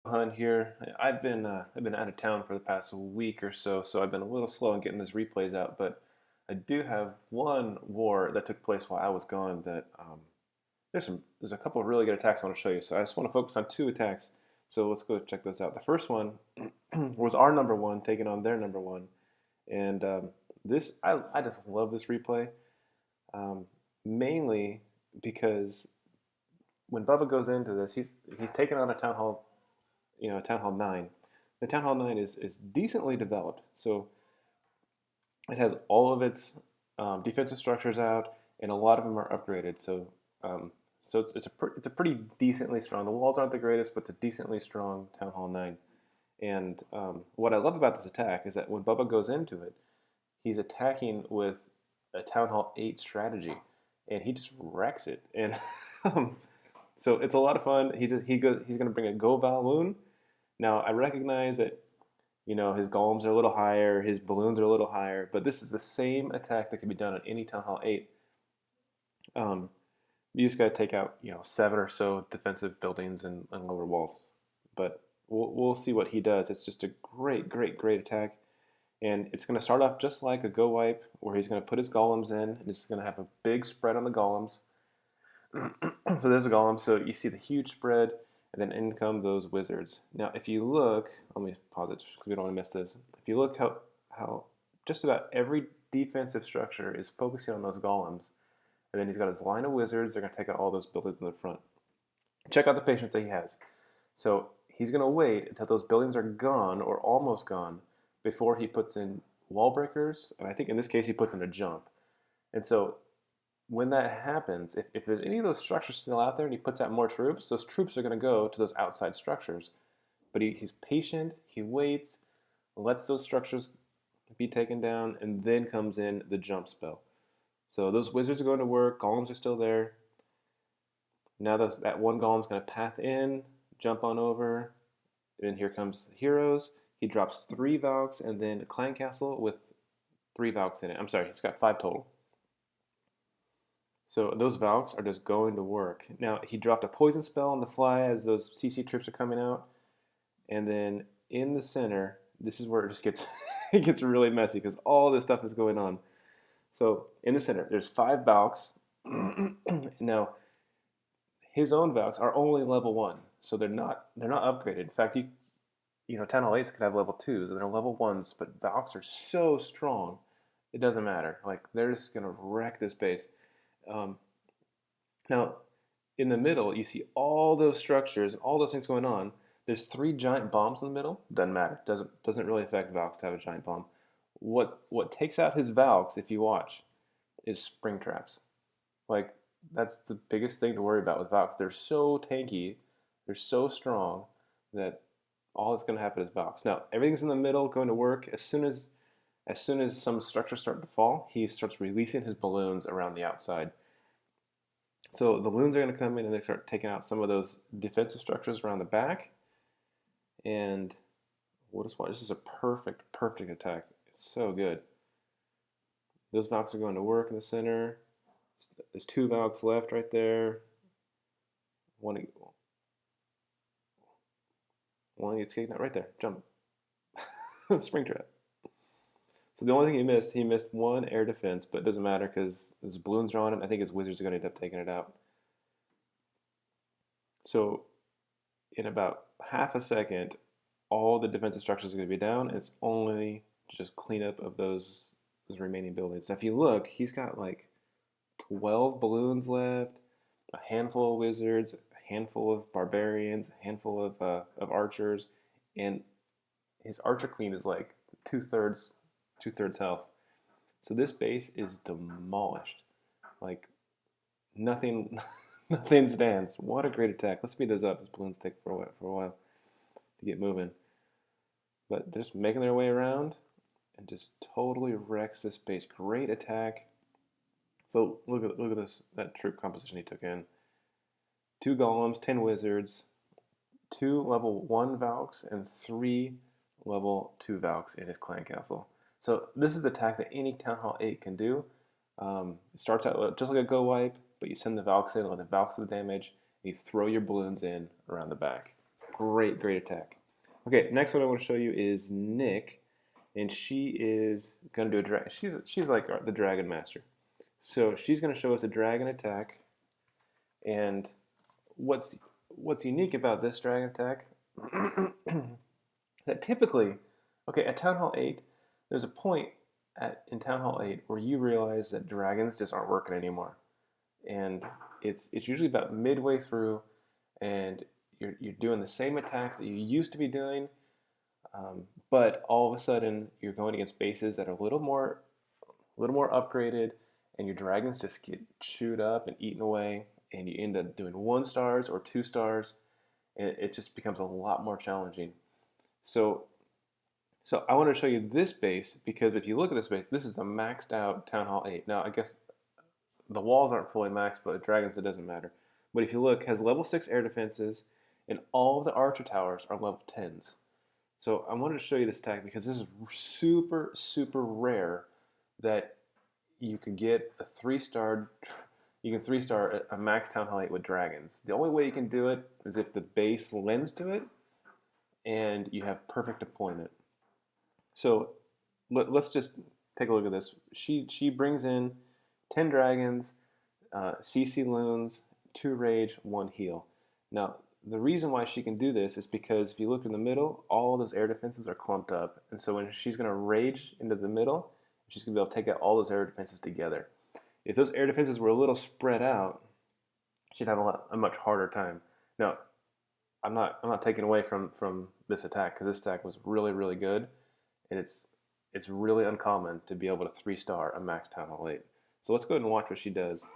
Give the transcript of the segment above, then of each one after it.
Hunt here. I've been out of town for the past week or so, so I've been a little slow in getting these replays out. But I do have one war that took place while I was gone. There's a couple of really good attacks I want to show you. So I just want to focus on two attacks. So let's go check those out. The first one was our number one taking on their number one, and this I just love this replay, um, mainly because when Bubba goes into this, he's taking on a town hall, Town Hall 9. The Town Hall 9 is decently developed. So it has all of its defensive structures out, and a lot of them are upgraded. So it's a pretty decently strong. The walls aren't the greatest, but it's a decently strong Town Hall 9. And what I love about this attack is that when Bubba goes into it, he's attacking with a Town Hall 8 strategy, and he just wrecks it. And so it's a lot of fun. He's going to bring a GoVaLo. Now I recognize that his golems are a little higher, his balloons are a little higher, but this is the same attack that can be done on any Town Hall 8. You just got to take out 7 or so defensive buildings and lower walls. But we'll see what he does. It's just a great attack. And it's going to start off just like a Go Wipe, where he's going to put his golems in, and he's going to have a big spread on the golems. So there's a golem. So you see the huge spread, and then in come those wizards. Now, if you look, let me pause it because we don't want to miss this. If you look how just about every defensive structure is focusing on those golems, and then he's got his line of wizards. They're going to take out all those buildings in the front. Check out the patience that he has. So he's going to wait until those buildings are gone or almost gone before he puts in wall breakers, and I think in this case he puts in a jump. And so when that happens, if there's any of those structures still out there and he puts out more troops, those troops are going to go to those outside structures. But he's patient, he waits, lets those structures be taken down, and then comes in the jump spell. So those wizards are going to work, golems are still there. Now that one golem's going to path in, jump on over, and here comes the heroes. He drops 3 Valks and then a clan castle with 3 Valks in it. I'm sorry, he's got 5 total. So those Valks are just going to work. Now, he dropped a poison spell on the fly as those CC troops are coming out. And then in the center, this is where it just gets it gets really messy because all this stuff is going on. So in the center, there's 5 Valks. Now, his own Valks are only level 1, so they're not upgraded. In fact, Town Hall 8s could have level 2s, and they're level 1s, but Valks are so strong, it doesn't matter. Like, they're just going to wreck this base. Now, in the middle, you see all those structures, all those things going on. There's 3 giant bombs in the middle. Doesn't matter. Doesn't really affect Valks to have a giant bomb. What takes out his Valks, if you watch, is spring traps. Like, that's the biggest thing to worry about with Valks. They're so tanky, they're so strong that all that's going to happen is Valks. Now, everything's in the middle going to work. As soon as some structures start to fall, he starts releasing his balloons around the outside. So the balloons are going to come in and they start taking out some of those defensive structures around the back. And we'll just watch. This is a perfect attack. It's so good. Those Valks are going to work in the center. There's 2 Valks left right there. One gets taken out right there. Jump. Spring trap. So the only thing he missed 1 air defense, but it doesn't matter because his balloons are on it. I think his wizards are going to end up taking it out. So in about half a second, all the defensive structures are going to be down. And it's only just cleanup of those remaining buildings. Now, if you look, he's got like 12 balloons left, a handful of wizards, a handful of barbarians, a handful of archers, and his archer queen is like two-thirds health. So this base is demolished. Like nothing nothing stands. What a great attack. Let's speed those up. These balloons take for a while to get moving. But they're just making their way around and just totally wrecks this base. Great attack. So look at that troop composition he took in. 2 golems, 10 wizards, 2 level 1 Valks, and 3 level 2 Valks in his clan castle. So this is the attack that any Town Hall 8 can do. It starts out just like a Go Wipe, but you send the Valks in, let the Valks do the damage, and you throw your balloons in around the back. Great, great attack. Okay, next one I want to show you is Nick, and she is gonna do a dragon. She's like the dragon master. So she's gonna show us a dragon attack, and what's unique about this dragon attack that typically, okay, at Town Hall 8, there's a point in Town Hall 8 where you realize that dragons just aren't working anymore, and it's usually about midway through, and you're doing the same attack that you used to be doing, but all of a sudden you're going against bases that are a little more upgraded, and your dragons just get chewed up and eaten away, and you end up doing 1 stars or 2 stars, and it just becomes a lot more challenging. So, so I want to show you this base because if you look at this base, this is a maxed out Town Hall 8. Now, I guess the walls aren't fully maxed, but dragons, it doesn't matter. But if you look, it has level 6 air defenses, and all of the archer towers are level 10s. So I wanted to show you this attack because this is super, super rare that you can get a 3-star. You can 3-star a max Town Hall 8 with dragons. The only way you can do it is if the base lends to it and you have perfect deployment. So let's just take a look at this. She brings in 10 dragons, CC loons, 2 rage, 1 heal. Now, the reason why she can do this is because if you look in the middle, all of those air defenses are clumped up. And so when she's going to rage into the middle, she's going to be able to take out all those air defenses together. If those air defenses were a little spread out, she'd have a much harder time. Now, I'm not taking away from this attack because this attack was really, really good. And it's really uncommon to be able to 3-star a max Town Hall 8. So let's go ahead and watch what she does.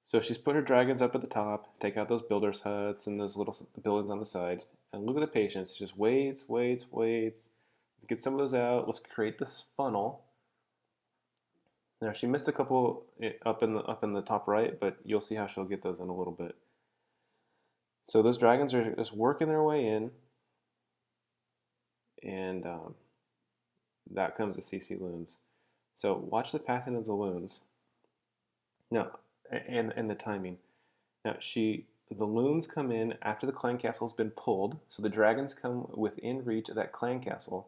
So she's put her dragons up at the top, take out those builders' huts and those little buildings on the side. And look at the patience. She just waits. Let's get some of those out. Let's create this funnel. Now she missed a couple up in the top right, but you'll see how she'll get those in a little bit. So those dragons are just working their way in, and that comes the CC loons. So watch the pathing of the loons. Now, and the timing. Now the loons come in after the clan castle's been pulled, so the dragons come within reach of that clan castle.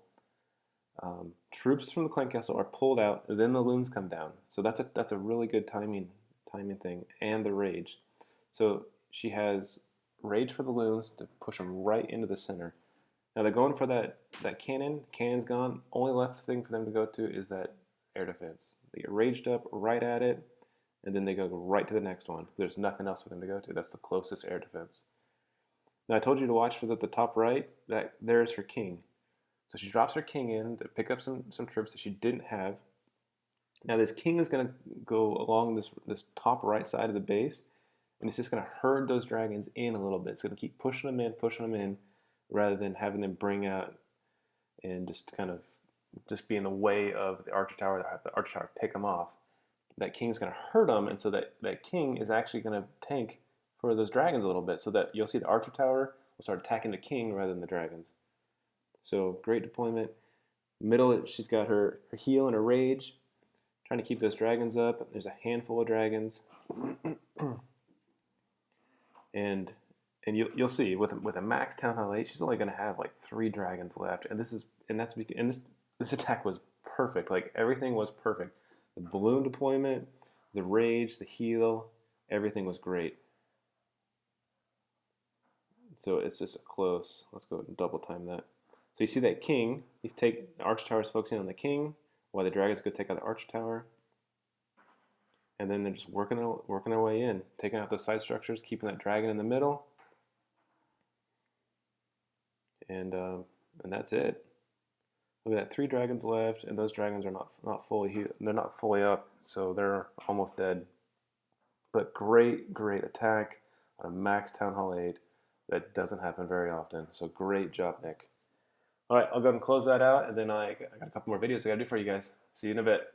Troops from the clan castle are pulled out, and then the loons come down. So that's a really good timing thing, and the rage. So she has rage for the loons to push them right into the center. Now they're going for that cannon. Cannon's gone. Only left thing for them to go to is that air defense. They get raged up right at it, and then they go right to the next one. There's nothing else for them to go to. That's the closest air defense. Now I told you to watch for the top right. There's her king. So she drops her king in to pick up some troops that she didn't have. Now this king is going to go along this top right side of the base, and it's just going to herd those dragons in a little bit. It's going to keep pushing them in, rather than having them bring out and just kind of just be in the way of the archer tower. Have the archer tower pick them off. That king is going to hurt them, and so that king is actually going to tank for those dragons a little bit, so that you'll see the archer tower will start attacking the king rather than the dragons. So great deployment. Middle, she's got her heal and her rage, trying to keep those dragons up. There's a handful of dragons, and you'll see with a max Town Hall 8, she's only going to have like 3 dragons left, and this attack was perfect. Like everything was perfect. The balloon deployment, the rage, the heal, everything was great. So it's just a close. Let's go and double time that. So you see that king, the archer tower is focusing on the king, while the dragons go take out the archer tower. And then they're just working their way in, taking out those side structures, keeping that dragon in the middle. And that's it. Look at that, 3 dragons left, and those dragons are not fully they're not fully up, so they're almost dead. But great attack on a max Town Hall 8. That doesn't happen very often. So great job, Nick. All right, I'll go ahead and close that out, and then I got a couple more videos I got to do for you guys. See you in a bit.